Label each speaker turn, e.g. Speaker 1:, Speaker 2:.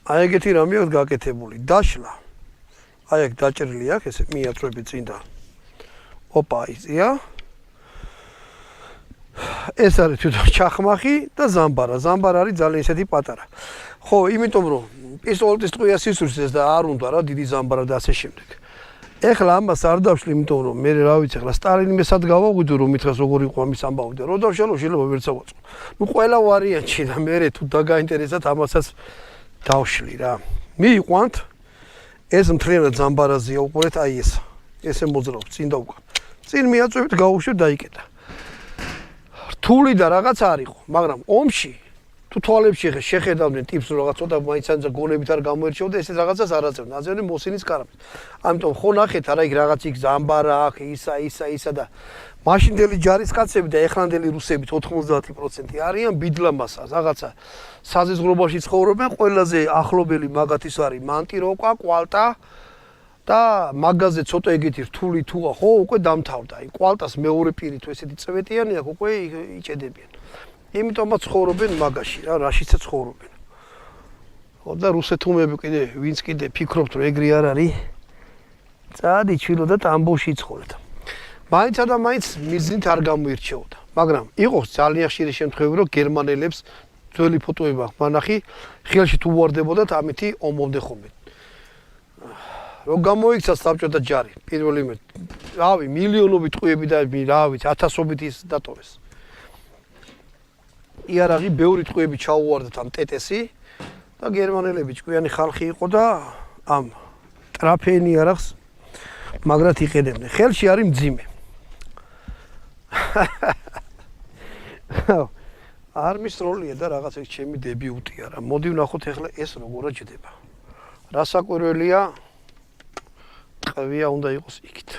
Speaker 1: აი ეგეთი რამე აქვს გაკეთებული. დაშლა. აი ეგ დაჭრილი აქვს, ესე მიაწვევი წინ და ოპა იწია. ეს არის თვითონ ჩახმახი და ზამბარა. ზამბარა არის ძალიან ისეთი პატარა. ხო, იმიტომ რომ პისტოლეტის ტყვია სისურვს და არ უნდა რა დიდი ზამბარა და ასე შემდეგ. ეხლა ამას არ დავშლი, იმიტომ რომ მე რა ვიცი, ეხლა სტალინი მესად გავაღვიდო რომ მითხეს როგორ იყო ამის ამბავი და რო დავშალო შეიძლება ვერც ავაწყო. ნუ ყველა ვარიანტში და მე თუ დაგაინტერესათ ამასაც დავშლი რა. მიიყვანთ ეს მთლიანად ზამბარაზია უყურეთ აი ეს. ესე მოძრაობს წინ და უკან. წინ მიაწვევით გაუშვით დაიკეტა. რთული და რაღაც არ იყო, მაგრამ ომში თუ თვალებში შეხედავდნენ ტიპს რომ რაღაც ცოტა მაინცანძა გონებით არ გამოერჩეოდა, ესე რაღაცას არ აწევდნენ. აწევდნენ მოსინის კარამებს. ამიტომ ხო ნახეთ არა იქ რაღაც იქ ზამბარა აქ ისა და მაშინდელი ჯარისკაცები და ეხლანდელი რუსებით 90% არიან ბიდლამასა, რაღაცა საზღვრობაში ცხოვრობენ, ყველაზე ახლობელი მაგათის არის მანტიროკა, კვალტა და მაგაზე ცოტა ეგეთი რთული თუა ხო უკვე დამთავრდა. აი კვალტას მეორე პირი თუ ესეთი წვეტიანი აქვს უკვე იჭედებიან. იმიტომაც ცხოვრობენ მაგაში რა, რაშიცა ცხოვრობენ. ხო და რუსეთუმები კიდე ვინც კიდე ფიქრობთ რომ ეგრე არ არის. წადი ჩვილო და ტამბოვში იცხოვრეთ. მაინც და მაინც მიზნით არ გამოირჩეოდა. მაგრამ იყო ძალიან ხშირი შემთხვევები რომ გერმანელებს ძველი ფოტოები აქვს მანახი ხელში თუ უვარდებოდათ ამითი ომობდნენ ხოლმე. რომ გამოიქცა საბჭოთა ჯარი პირველი რავი მილიონობით ტყვიები და რა ვიცი ათასობით ის დატოვეს. იარაღი ბევრი ტყვიები ჩაუვარდათ ამ ტეტესი და გერმანელები ჭკვიანი ხალხი იყო და ამ ტრაფეინ იარაღს მაგრად იყენებდნენ. ხელში არის მძიმე. არმის როლია და რაღაც ეს ჩემი დებიუტია რა. მოდი ვნახოთ ახლა ეს როგორ ჯდება. რა საკვირველია? ყვია უნდა იყოს იქით.